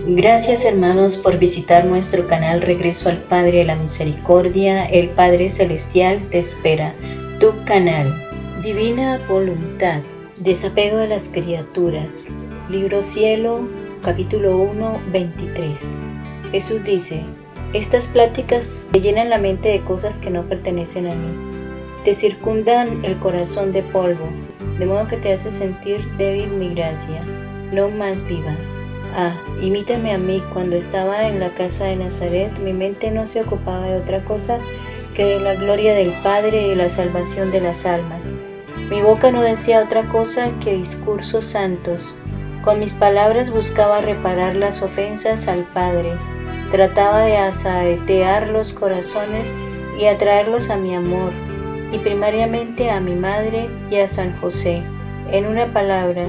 Gracias hermanos por visitar nuestro canal Regreso al Padre de la Misericordia. El Padre Celestial te espera. Tu canal. Divina Voluntad. Desapego de las criaturas. Libro Cielo, capítulo 1, 23. Jesús dice: estas pláticas te llenan la mente de cosas que no pertenecen a mí. Te circundan el corazón de polvo, de modo que te hace sentir débil mi gracia, no más viva. Imítame a mí. Cuando estaba en la casa de Nazaret, mi mente no se ocupaba de otra cosa que de la gloria del Padre y de la salvación de las almas. Mi boca no decía otra cosa que discursos santos. Con mis palabras buscaba reparar las ofensas al Padre. Trataba de asaetear los corazones y atraerlos a mi amor, y primariamente a mi Madre y a San José. En una palabra,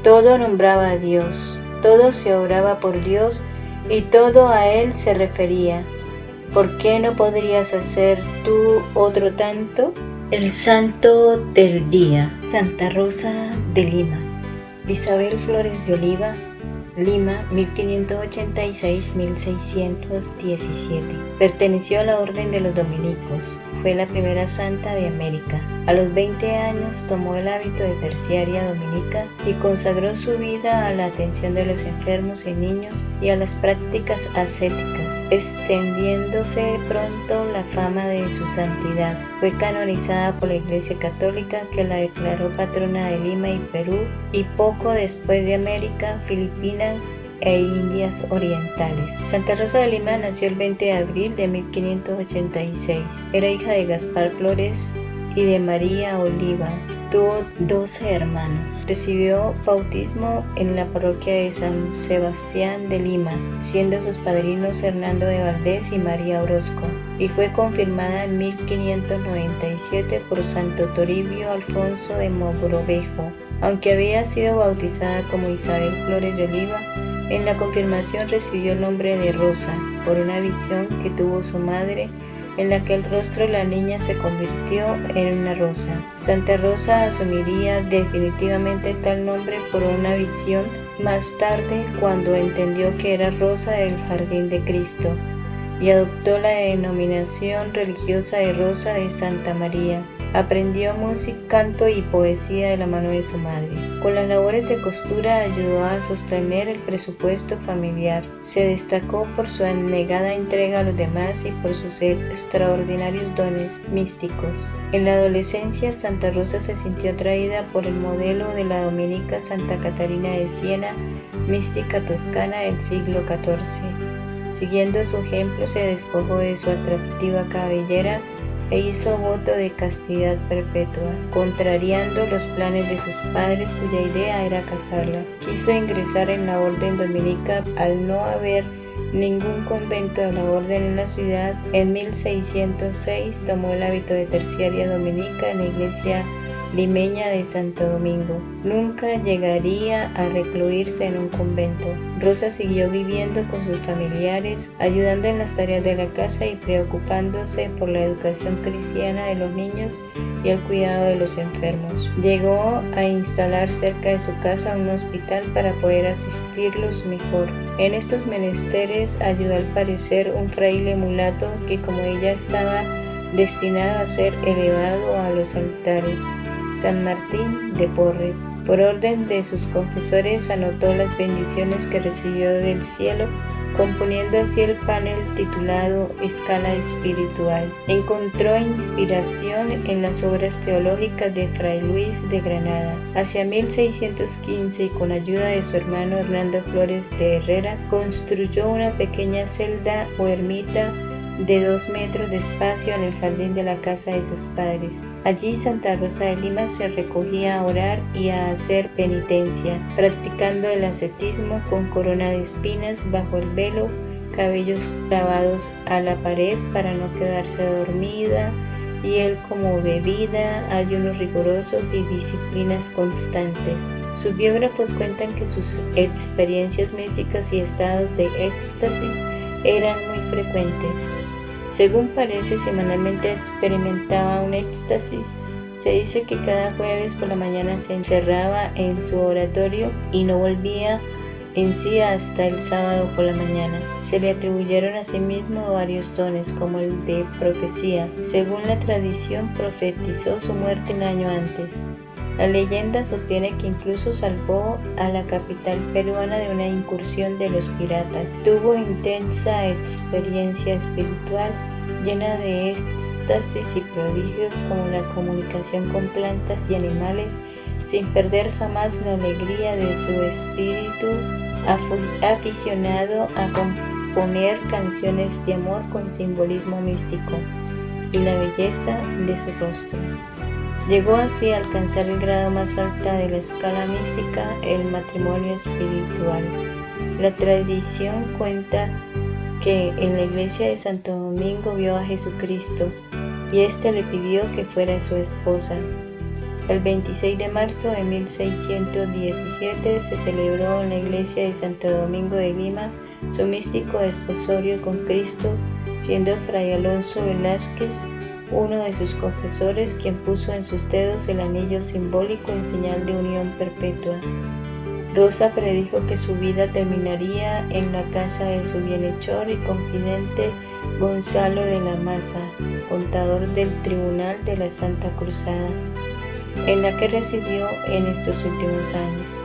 todo nombraba a Dios. Todo se oraba por Dios y todo a Él se refería. ¿Por qué no podrías hacer tú otro tanto? El santo del día. Santa Rosa de Lima. Isabel Flores de Oliva, Lima, 1586-1617. Perteneció a la Orden de los Dominicos. Fue la primera santa de América. A los 20 años tomó el hábito de terciaria dominica y consagró su vida a la atención de los enfermos y niños y a las prácticas ascéticas, extendiéndose pronto la fama de su santidad. Fue canonizada por la Iglesia Católica, que la declaró patrona de Lima y Perú, y poco después de América, Filipinas e Indias Orientales. Santa Rosa de Lima nació el 20 de abril de 1586. Era hija de Gaspar Flores y de María Oliva. Tuvo 12 hermanos. Recibió bautismo en la parroquia de San Sebastián de Lima, siendo sus padrinos Hernando de Valdés y María Orozco, y fue confirmada en 1597 por Santo Toribio Alfonso de Mogrovejo. Aunque había sido bautizada como Isabel Flores de Oliva, en la confirmación recibió el nombre de Rosa, por una visión que tuvo su madre, en la que el rostro de la niña se convirtió en una rosa. Santa Rosa asumiría definitivamente tal nombre por una visión más tarde, cuando entendió que era Rosa del Jardín de Cristo, y adoptó la denominación religiosa de Rosa de Santa María. Aprendió música, canto y poesía de la mano de su madre. Con las labores de costura ayudó a sostener el presupuesto familiar. Se destacó por su abnegada entrega a los demás y por sus extraordinarios dones místicos. En la adolescencia, Santa Rosa se sintió atraída por el modelo de la dominica Santa Catarina de Siena, mística toscana del siglo XIV. Siguiendo su ejemplo, se despojó de su atractiva cabellera e hizo voto de castidad perpetua, contrariando los planes de sus padres, cuya idea era casarla. Quiso ingresar en la orden dominica. Al no haber ningún convento de la orden en la ciudad, en 1606 tomó el hábito de terciaria dominica en la iglesia limeña de Santo Domingo. Nunca llegaría a recluirse en un convento. Rosa siguió viviendo con sus familiares, ayudando en las tareas de la casa y preocupándose por la educación cristiana de los niños y el cuidado de los enfermos. Llegó a instalar cerca de su casa un hospital para poder asistirlos mejor. En estos menesteres ayudó al parecer un fraile mulato que, como ella, estaba destinado a ser elevado a los altares, San Martín de Porres. Por orden de sus confesores anotó las bendiciones que recibió del cielo, componiendo así el panel titulado Escala Espiritual. Encontró inspiración en las obras teológicas de Fray Luis de Granada. Hacia 1615, y con ayuda de su hermano Hernando Flores de Herrera, construyó una pequeña celda o ermita de 2 metros de espacio en el jardín de la casa de sus padres. Allí Santa Rosa de Lima se recogía a orar y a hacer penitencia, practicando el ascetismo con corona de espinas bajo el velo, cabellos clavados a la pared para no quedarse dormida, y él como bebida, ayunos rigurosos y disciplinas constantes. Sus biógrafos cuentan que sus experiencias místicas y estados de éxtasis eran muy frecuentes. Según parece, semanalmente experimentaba un éxtasis. Se dice que cada jueves por la mañana se encerraba en su oratorio y no volvía en sí hasta el sábado por la mañana. Se le atribuyeron asimismo varios dones, como el de profecía. Según la tradición, profetizó su muerte un año antes. La leyenda sostiene que incluso salvó a la capital peruana de una incursión de los piratas. Tuvo intensa experiencia espiritual, llena de éxtasis y prodigios como la comunicación con plantas y animales, sin perder jamás la alegría de su espíritu aficionado a componer canciones de amor con simbolismo místico, y la belleza de su rostro. Llegó así a alcanzar el grado más alto de la escala mística, el matrimonio espiritual. La tradición cuenta que en la iglesia de Santo Domingo vio a Jesucristo y éste le pidió que fuera su esposa. El 26 de marzo de 1617 se celebró en la iglesia de Santo Domingo de Lima su místico desposorio con Cristo, siendo Fray Alonso Velázquez uno de sus confesores quien puso en sus dedos el anillo simbólico en señal de unión perpetua. Rosa predijo que su vida terminaría en la casa de su bienhechor y confidente Gonzalo de la Maza, contador del Tribunal de la Santa Cruzada, en la que residió en estos últimos años.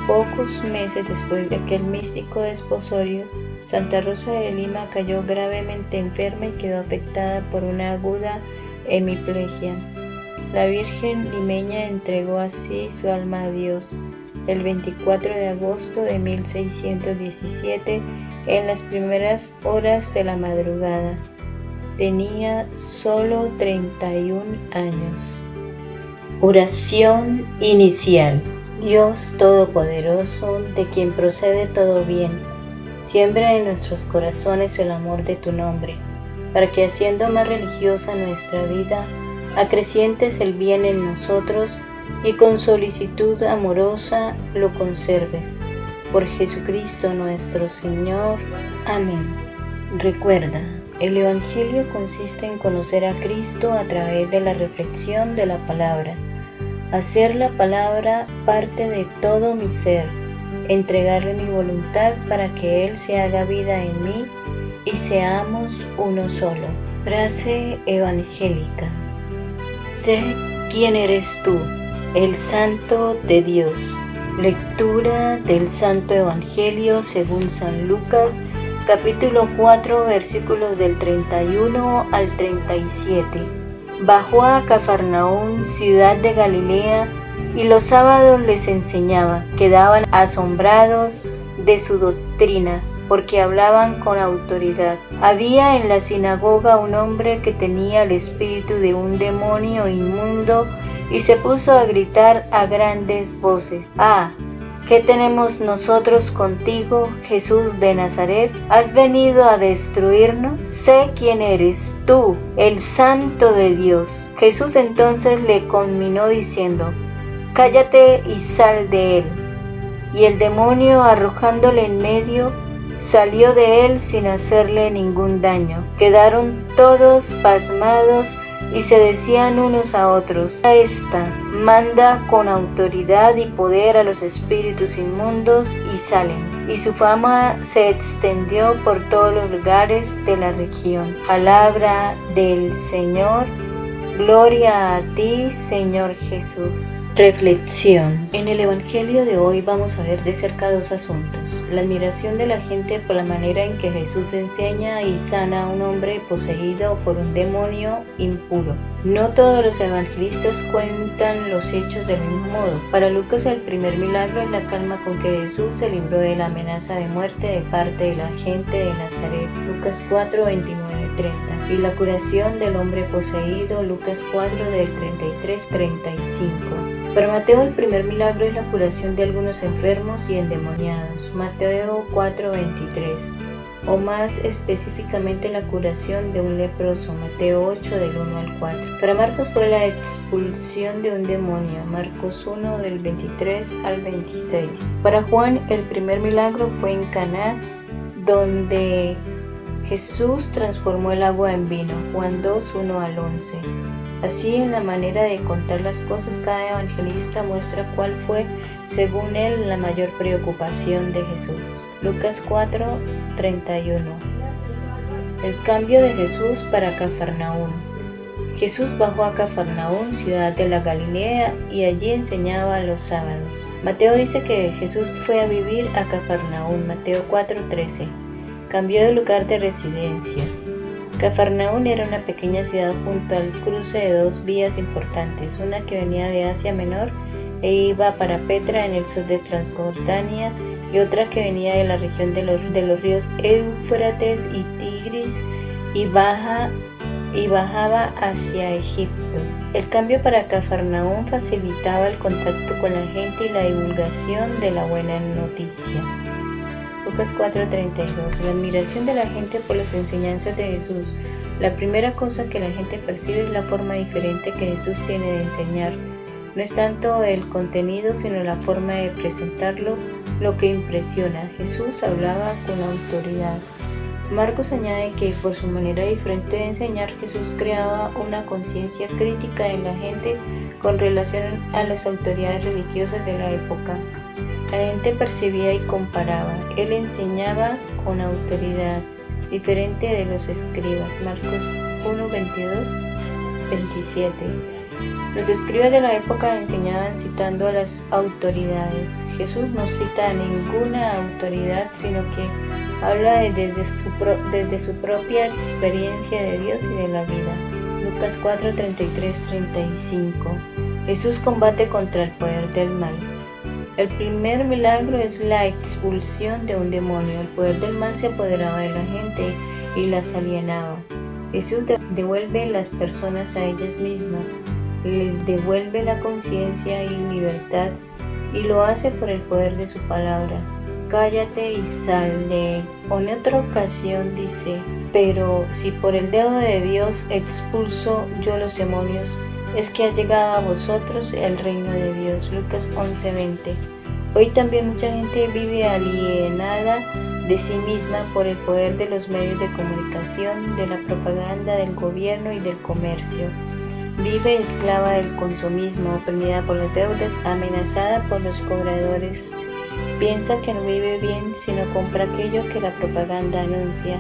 Pocos meses después de aquel místico desposorio, Santa Rosa de Lima cayó gravemente enferma y quedó afectada por una aguda hemiplegia. La Virgen limeña entregó así su alma a Dios el 24 de agosto de 1617 en las primeras horas de la madrugada. Tenía solo 31 años. Oración inicial. Dios Todopoderoso, de quien procede todo bien, siembra en nuestros corazones el amor de tu nombre, para que haciendo más religiosa nuestra vida, acrecientes el bien en nosotros y con solicitud amorosa lo conserves. Por Jesucristo nuestro Señor. Amén. Recuerda, el Evangelio consiste en conocer a Cristo a través de la reflexión de la palabra, hacer la palabra parte de todo mi ser, entregarle mi voluntad para que Él se haga vida en mí y seamos uno solo. Frase evangélica. Sé quién eres tú, el Santo de Dios. Lectura del Santo Evangelio según San Lucas, capítulo 4, versículos del 31 al 37. Bajó a Cafarnaúm, ciudad de Galilea, y los sábados les enseñaba. Quedaban asombrados de su doctrina, porque hablaban con autoridad. Había en la sinagoga un hombre que tenía el espíritu de un demonio inmundo y se puso a gritar a grandes voces: ¡Ah! ¿Qué tenemos nosotros contigo, Jesús de Nazaret? ¿Has venido a destruirnos? Sé quién eres tú, el Santo de Dios. Jesús entonces le conminó diciendo: cállate y sal de él. Y el demonio, arrojándole en medio, salió de él sin hacerle ningún daño. Quedaron todos pasmados y se decían unos a otros: esta manda con autoridad y poder a los espíritus inmundos y salen. Y su fama se extendió por todos los lugares de la región. Palabra del Señor. Gloria a ti, Señor Jesús. Reflexión. En el Evangelio de hoy vamos a ver de cerca dos asuntos: la admiración de la gente por la manera en que Jesús enseña y sana a un hombre poseído por un demonio impuro. No todos los evangelistas cuentan los hechos del mismo modo. Para Lucas, el primer milagro es la calma con que Jesús se libró de la amenaza de muerte de parte de la gente de Nazaret. Lucas 4, 29-30. Y la curación del hombre poseído. Lucas 4, del 33-35. Para Mateo, el primer milagro es la curación de algunos enfermos y endemoniados. Mateo 4:23. O más específicamente la curación de un leproso. Mateo 8, del 1 al 4. Para Marcos fue la expulsión de un demonio. Marcos 1, del 23 al 26. Para Juan, el primer milagro fue en Caná, donde Jesús transformó el agua en vino. Juan 2, 1 al 11. Así, en la manera de contar las cosas, cada evangelista muestra cuál fue según él, la mayor preocupación de Jesús. Lucas 4:31. El cambio de Jesús para Cafarnaún. Jesús bajó a Cafarnaún, ciudad de la Galilea, y allí enseñaba los sábados. Mateo dice que Jesús fue a vivir a Cafarnaún, Mateo 4:13. Cambió de lugar de residencia. Cafarnaún era una pequeña ciudad junto al cruce de dos vías importantes, una que venía de Asia Menor e iba para Petra en el sur de Transjordania, y otra que venía de la región de los ríos Éufrates y Tigris y bajaba hacia Egipto. El cambio para Cafarnaún facilitaba el contacto con la gente y la divulgación de la buena noticia. Lucas 4:32. La admiración de la gente por las enseñanzas de Jesús. La primera cosa que la gente percibe es la forma diferente que Jesús tiene de enseñar. No es tanto el contenido, sino la forma de presentarlo lo que impresiona. Jesús hablaba con autoridad. Marcos añade que por su manera diferente de enseñar, Jesús creaba una conciencia crítica en la gente con relación a las autoridades religiosas de la época. La gente percibía y comparaba. Él enseñaba con autoridad, diferente de los escribas. Marcos 1:22-27. Los escribas de la época enseñaban citando a las autoridades. Jesús no cita a ninguna autoridad, sino que habla desde su propia experiencia de Dios y de la vida. Lucas 4:33-35. Jesús combate contra el poder del mal. El primer milagro es la expulsión de un demonio. El poder del mal se apoderaba de la gente y las alienaba. Jesús devuelve las personas a ellas mismas, les devuelve la conciencia y libertad, y lo hace por el poder de su palabra. Cállate y sal de él. En otra ocasión dice: pero si por el dedo de Dios expulso yo los demonios, es que ha llegado a vosotros el reino de Dios. Lucas 11:20. Hoy también mucha gente vive alienada de sí misma por el poder de los medios de comunicación, de la propaganda, del gobierno y del comercio. Vive esclava del consumismo, oprimida por las deudas, amenazada por los cobradores. Piensa que no vive bien si no compra aquello que la propaganda anuncia.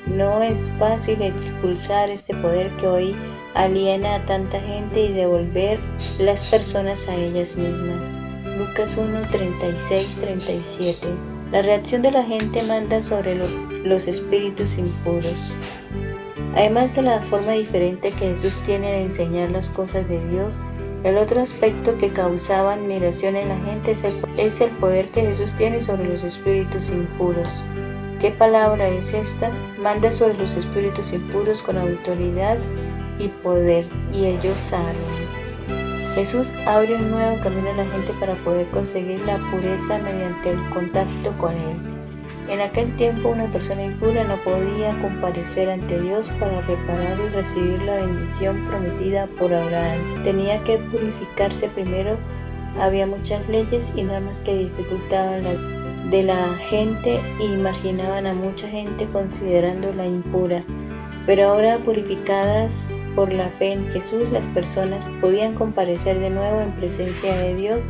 No es fácil expulsar este poder que hoy aliena a tanta gente y devolver las personas a ellas mismas. Lucas 1:36-37. La reacción de la gente manda sobre los espíritus impuros. Además de la forma diferente que Jesús tiene de enseñar las cosas de Dios, el otro aspecto que causaba admiración en la gente es el poder que Jesús tiene sobre los espíritus impuros. ¿Qué palabra es esta? Manda sobre los espíritus impuros con autoridad y poder, y ellos salen. Jesús abre un nuevo camino a la gente para poder conseguir la pureza mediante el contacto con Él. En aquel tiempo una persona impura no podía comparecer ante Dios para reparar y recibir la bendición prometida por Abraham. Tenía que purificarse primero. Había muchas leyes y normas que dificultaban la de la gente y marginaban a mucha gente considerándola impura. Pero ahora, purificadas por la fe en Jesús, las personas podían comparecer de nuevo en presencia de Dios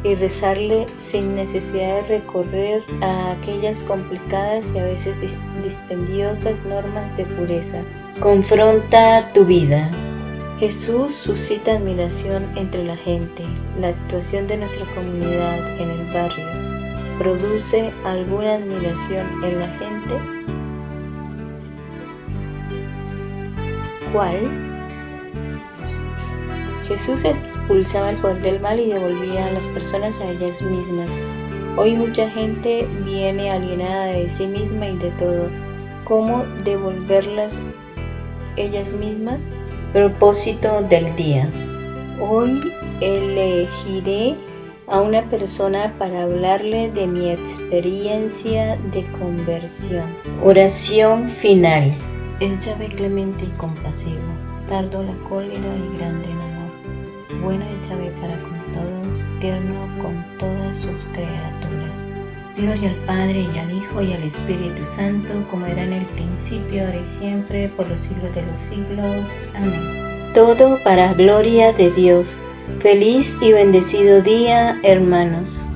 y rezarle sin necesidad de recorrer a aquellas complicadas y a veces dispendiosas normas de pureza. Confronta tu vida. Jesús suscita admiración entre la gente. La actuación de nuestra comunidad en el barrio produce alguna admiración en la gente. ¿Cuál? Jesús expulsaba el poder del mal y devolvía a las personas a ellas mismas. Hoy mucha gente viene alienada de sí misma y de todo. ¿Cómo devolverlas ellas mismas? Propósito del día. Hoy elegiré a una persona para hablarle de mi experiencia de conversión. Oración final. Es Yahvé clemente y compasivo, tardo la cólera y grande en amor. Bueno es Yahvé para con todos, tierno con todas sus criaturas. Gloria al Padre, y al Hijo, y al Espíritu Santo, como era en el principio, ahora y siempre, por los siglos de los siglos. Amén. Todo para gloria de Dios. Feliz y bendecido día, hermanos.